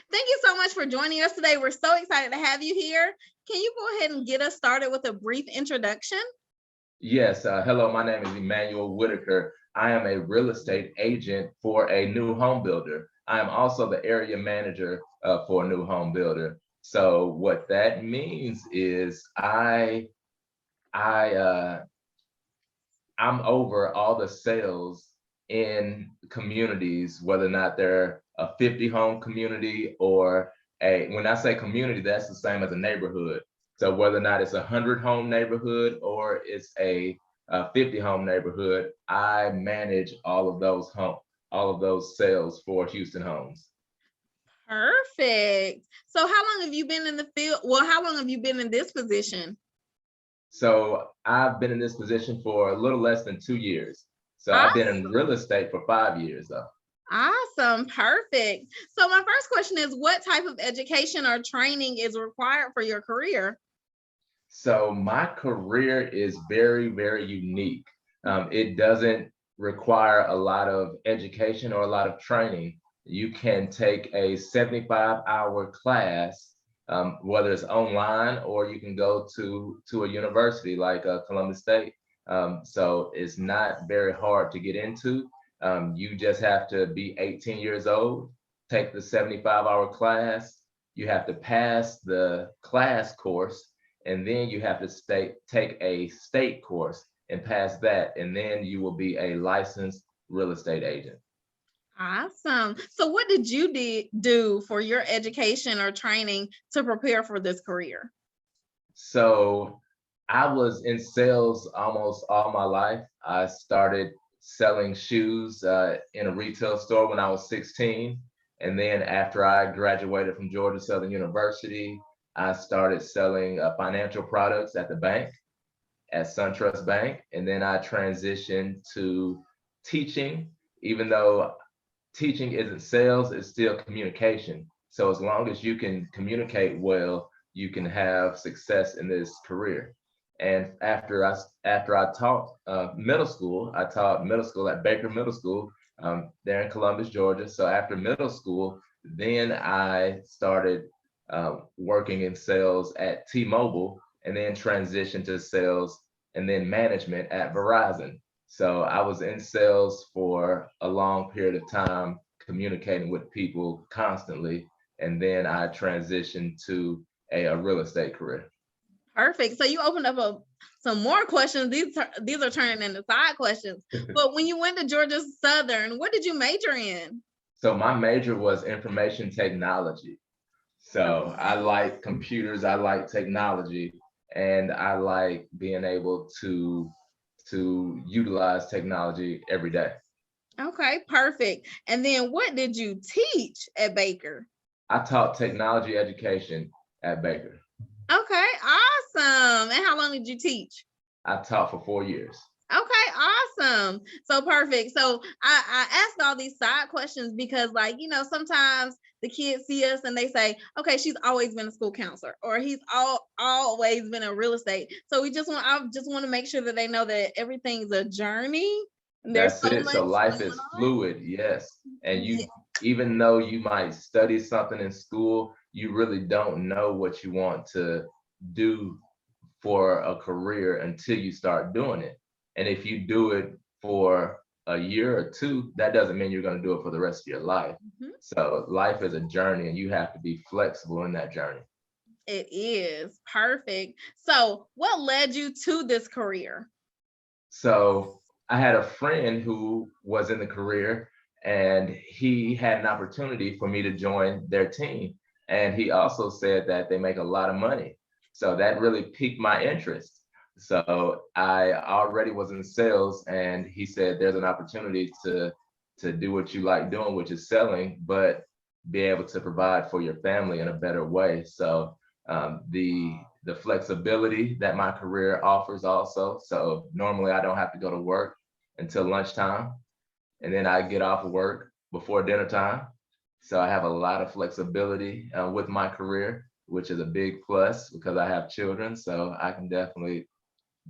Thank you so much for joining us today. We're so excited to have you here. Can you go ahead and get us started with a brief introduction? Yes, hello, my name is Immanuel Whitaker. I am a real estate agent for a new home builder. I am also the area manager for a new home builder. So what that means is I I'm over all the sales in communities, whether or not they're a 50 home community or when I say community, that's the same as a neighborhood. So whether or not it's a 100 home neighborhood or it's a 50 home neighborhood, I manage all of those sales for Hughston Homes. Perfect. So how long have you been in the field? Well, how long have you been in this position? So I've been in this position for a little less than 2 years. So I've been in Awesome. real estate for 5 years though. Awesome. Perfect. So my first question is, what type of education or training is required for your career? So my career is very, very unique. It doesn't require a lot of education or a lot of training. You can take a 75-hour class, whether it's online or you can go to a university like Columbus State. So it's not very hard to get into. You just have to be 18 years old, take the 75-hour class. You have to pass the class course, and then you have to take a state course and pass that, and then you will be a licensed real estate agent. Awesome. So what did you do for your education or training to prepare for this career? So I was in sales almost all my life. I started selling shoes in a retail store when I was 16. And then after I graduated from Georgia Southern University, I started selling financial products at the bank, at SunTrust Bank. And then I transitioned to teaching, even though teaching isn't sales, it's still communication. So as long as you can communicate well, you can have success in this career. And after I taught middle school, I taught middle school at Baker Middle School there in Columbus, Georgia. So after middle school, then I started working in sales at T-Mobile, and then transitioned to sales and then management at Verizon. So I was in sales for a long period of time, communicating with people constantly. And then I transitioned to a real estate career. Perfect. So you opened up some more questions. These are turning into side questions. But when you went to Georgia Southern, what did you major in? So my major was information technology. So I like computers, I like technology, and I like being able to utilize technology every day. Okay, perfect. And then what did you teach at Baker? I taught technology education at Baker. Okay, awesome. And how long did you teach? I taught for 4 years. Okay, awesome. So perfect. So I asked all these side questions because, like, sometimes the kids see us and they say, okay, she's always been a school counselor, or he's always been in real estate. So I just want to make sure that they know that everything's a journey. And there's That's so it. much So life going is on. fluid, yes. And Yeah. even though you might study something in school, you really don't know what you want to do for a career until you start doing it. And if you do it for a year or two, that doesn't mean you're going to do it for the rest of your life. Mhm. So life is a journey, and you have to be flexible in that journey. It is perfect. So what led you to this career? So I had a friend who was in the career, and he had an opportunity for me to join their team. And he also said that they make a lot of money. So that really piqued my interest. So I already was in sales, and he said there's an opportunity to do what you like doing, which is selling, but be able to provide for your family in a better way. So the flexibility that my career offers also. So normally I don't have to go to work until lunchtime, and then I get off of work before dinner time. So I have a lot of flexibility with my career, which is a big plus because I have children. So I can definitely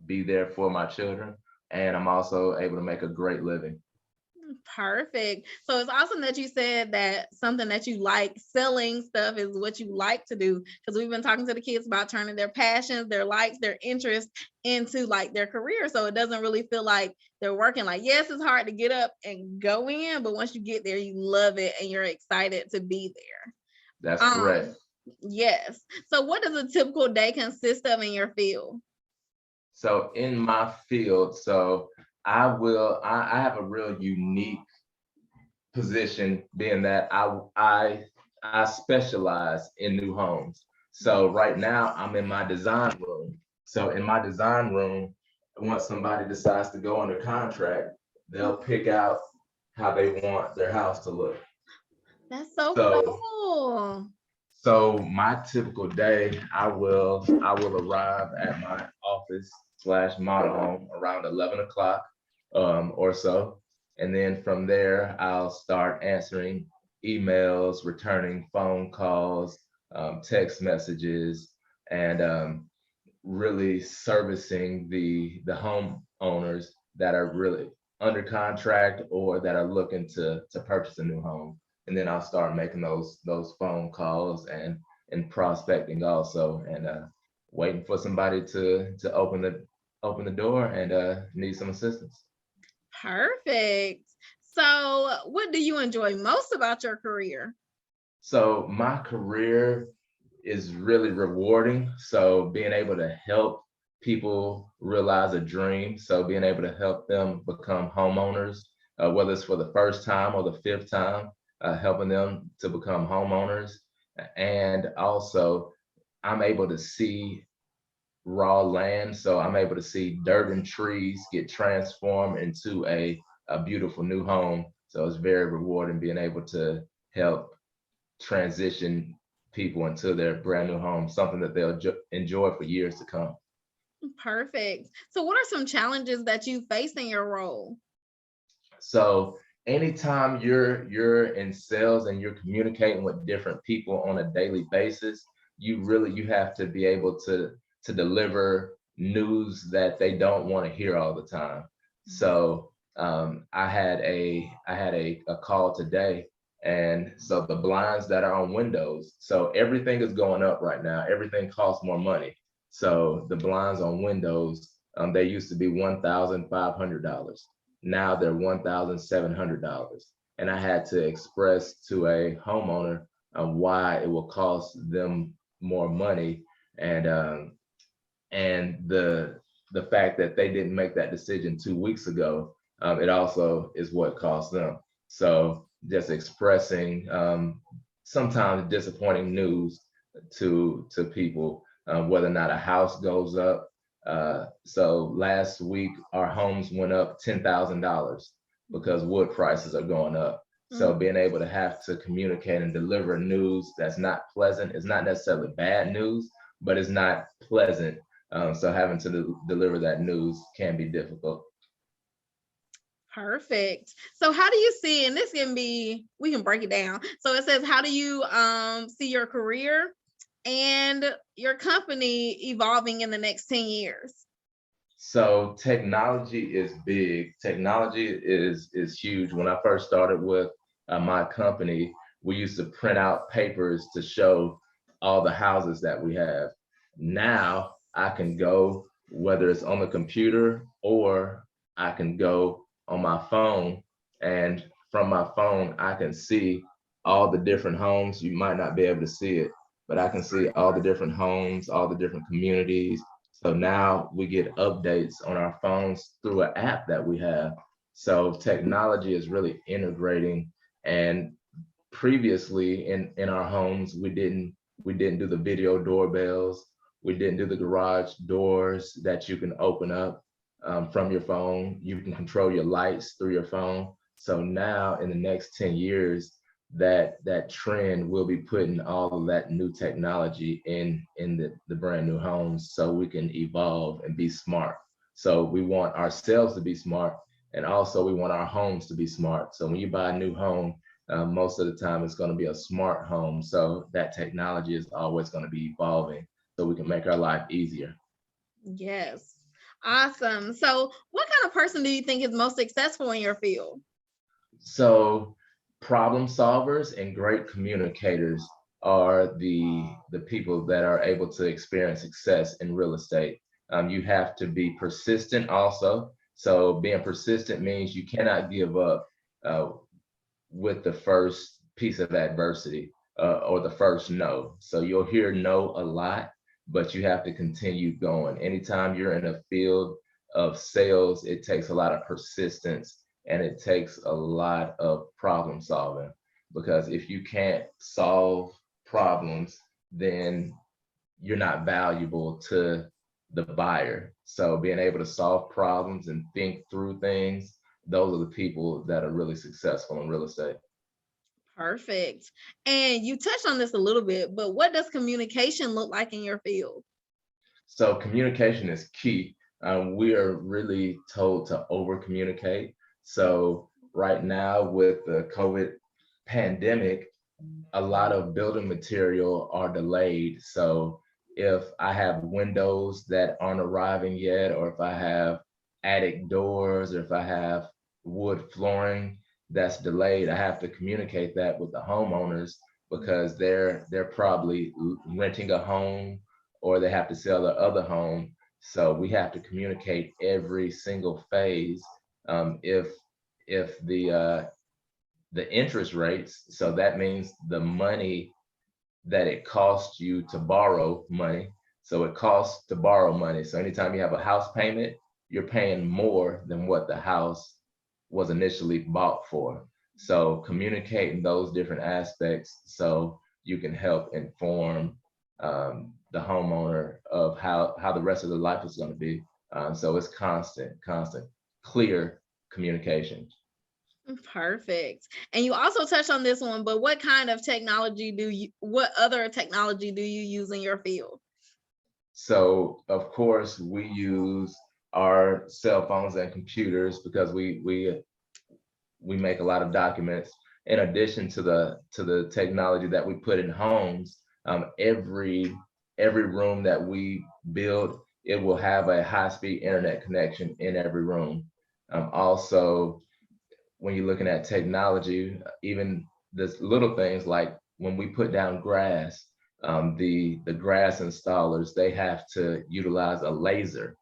be there for my children, and I'm also able to make a great living. Perfect. So it's awesome that you said that something that you like, selling stuff, is what you like to do. Because we've been talking to the kids about turning their passions, their likes, their interests into like their career. So it doesn't really feel like they're working. Like, yes, it's hard to get up and go in, but once you get there, you love it and you're excited to be That's there. correct. Yes. So what does a typical day consist of in your field? So in my field, so I have a real unique position, being that I specialize in new homes. So right now I'm in my design room. So in my design room, once somebody decides to go under contract, they'll pick out how they want their house to look. That's so So cool. so my typical day, I will arrive at my office slash model home around 11 o'clock or so. And then from there, I'll start answering emails, returning phone calls, text messages, and really servicing the homeowners that are really under contract or that are looking to purchase a new home. And then I'll start making those phone calls and prospecting also, and waiting for somebody to open the door and need some assistance. Perfect. So, what do you enjoy most about your career? So my career is really rewarding. So being able to help people realize a dream, so being able to help them become homeowners, whether it's for the first time or the fifth time, helping them to become homeowners. And also, I'm able to see raw land. So I'm able to see dirt and trees get transformed into a beautiful new home. So it's very rewarding being able to help transition people into their brand new home, something that they'll enjoy for years to come. Perfect. So, what are some challenges that you face in your role? So anytime you're in sales and you're communicating with different people on a daily basis, you have to be able to deliver news that they don't want to hear all the time. So I had a call today, and so the blinds that are on windows, so everything is going up right now. Everything costs more money. So the blinds on windows, they used to be $1,500. Now they're $1,700. And I had to express to a homeowner why it will cost them more money, and the fact that they didn't make that decision 2 weeks ago, it also is what cost them. So just expressing sometimes disappointing news to people, whether or not a house goes up. So last week our homes went up $10,000 because wood prices are going up. So being able to have to communicate and deliver news that's not pleasant, is not necessarily bad news, but it's not pleasant. So having to deliver that news can be difficult. Perfect. So, how do you see, and this can be, we can break it down. So, it says, how do you see your career and your company evolving in the next 10 years? So technology is big. Technology is huge. When I first started with my company, we used to print out papers to show all the houses that we have. Now I can go, whether it's on the computer or I can go on my phone, and from my phone I can see all the different homes. You might not be able to see it, but I can see all the different homes, all the different communities. So now we get updates on our phones through an app that we have. So technology is really integrating. And previously in our homes, we didn't do the video doorbells. We didn't do the garage doors that you can open up from your phone. You can control your lights through your phone. So now in the next 10 years, that trend will be putting all of that new technology in the brand new homes, so we can evolve and be smart. So we want ourselves to be smart, and also we want our homes to be smart. So when you buy a new home, most of the time it's going to be a smart home. So that technology is always going to be evolving, so we can make our life easier. Yes. Awesome. So, what kind of person do you think is most successful in your field? So problem solvers and great communicators are the people that are able to experience success in real estate. You have to be persistent also. So being persistent means you cannot give up uh, with the first piece of adversity or the first no. So you'll hear no a lot, but you have to continue going. Anytime you're in a field of sales, it takes a lot of persistence and it takes a lot of problem solving, because if you can't solve problems, then you're not valuable to the buyer. So being able to solve problems and think through things, those are the people that are really successful in real estate. Perfect. And you touched on this a little bit, but what does communication look like in your field? So communication is key. We are really told to over communicate. So right now with the COVID pandemic, a lot of building material are delayed. So if I have windows that aren't arriving yet, or if I have attic doors, or if I have wood flooring that's delayed, I have to communicate that with the homeowners, because they're probably renting a home or they have to sell their other home. So we have to communicate every single phase. If the interest rates, so that means the money that it costs you to borrow money. So it costs to borrow money. So anytime you have a house payment, you're paying more than what the house was initially bought for. So communicating those different aspects so you can help inform the homeowner of how the rest of their life is going to be. So it's constant, clear communication. Perfect. And you also touched on this one, but what other technology do you use in your field? So of course we use our cell phones and computers because we make a lot of documents. In addition to the technology that we put in homes, every room that we build, it will have a high-speed internet connection in every room. Also, when you're looking at technology, even this little things like when we put down grass, the grass installers, they have to utilize a laser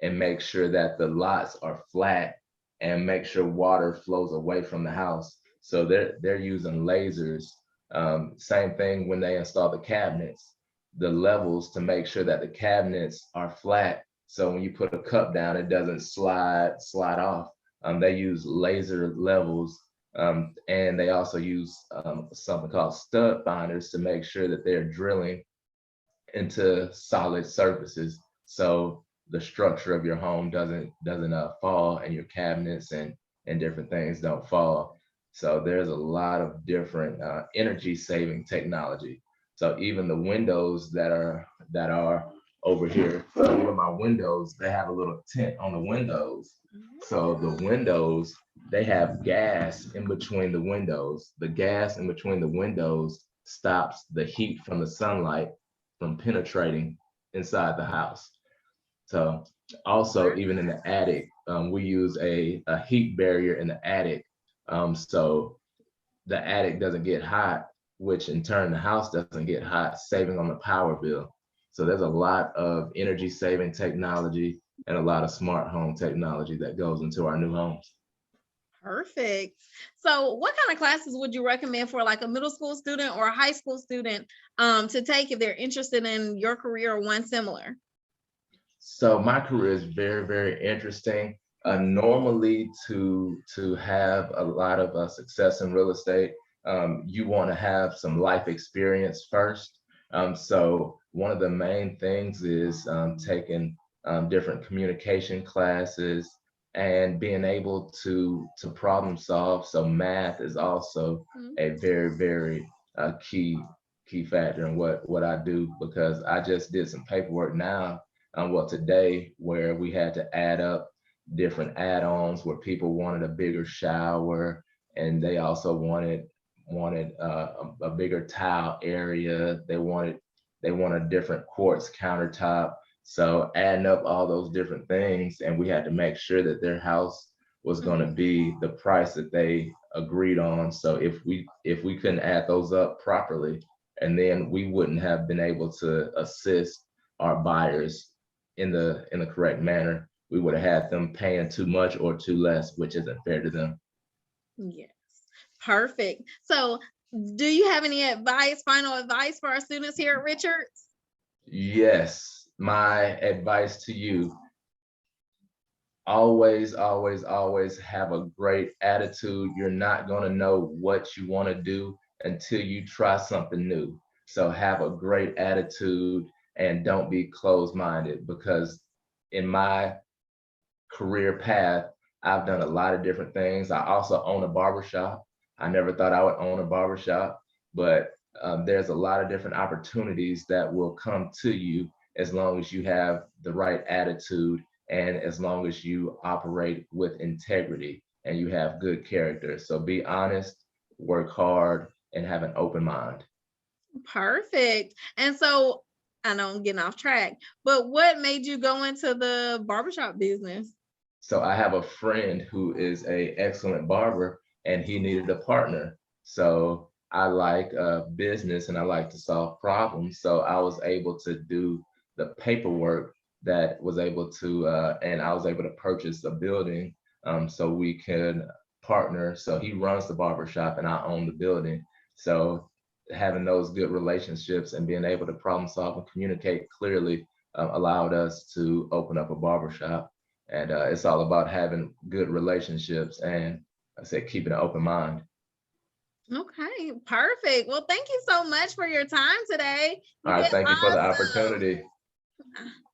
and make sure that the lots are flat and make sure water flows away from the house. So they're using lasers. Same thing when they install the cabinets, the levels to make sure that the cabinets are flat. So when you put a cup down, it doesn't slide off. They use laser levels, and they also use something called stud finders to make sure that they're drilling into solid surfaces, so the structure of your home doesn't fall, and your cabinets and different things don't fall. So there's a lot of different energy saving technology. So even the windows that are over here, so even my windows, they have a little tint on the windows. So the windows, they have gas in between the windows. The gas in between the windows stops the heat from the sunlight from penetrating inside the house. So also even in the attic, we use a heat barrier in the attic. So the attic doesn't get hot, which in turn the house doesn't get hot, saving on the power bill. So there's a lot of energy saving technology and a lot of smart home technology that goes into our new homes. Perfect. So, what kind of classes would you recommend for like a middle school student or a high school student to take if they're interested in your career or one similar? So my career is very, very interesting. Normally, to have a lot of success in real estate, you want to have some life experience first. So one of the main things is taking different communication classes and being able to problem solve. So math is also Mhm. a very, very key factor in what I do, because I just did some paperwork now, well, today, where we had to add up different add-ons where people wanted a bigger shower, and they also wanted a bigger tile area. They wanted different quartz countertop. So adding up all those different things, and we had to make sure that their house was going to be the price that they agreed on. So if we couldn't add those up properly, and then we wouldn't have been able to assist our buyers in the correct manner. We would have had them paying too much or too less, which isn't fair to them. Yes. Perfect. So, do you have any advice, final advice for our students here at Richards? Yes, my advice to you, always, always, always have a great attitude. You're not going to know what you want to do until you try something new. So have a great attitude and don't be closed-minded, because in my career path, I've done a lot of different things. I also own a barbershop. I never thought I would own a barbershop, but there's a lot of different opportunities that will come to you as long as you have the right attitude and as long as you operate with integrity and you have good character. So be honest, work hard, and have an open mind. Perfect. And so, I know I'm getting off track, but what made you go into the barbershop business? So I have a friend who is a excellent barber, and he needed a partner. So I like business and I like to solve problems. So I was able to do the paperwork that was able to, and I was able to purchase a building so we could partner. So he runs the barber shop and I own the building. So having those good relationships and being able to problem solve and communicate clearly allowed us to open up a barber shop. And it's all about having good relationships and, I said, keeping an open mind. Okay, perfect. Well, thank you so much for your time today. All You did right, thank you for the awesome. opportunity.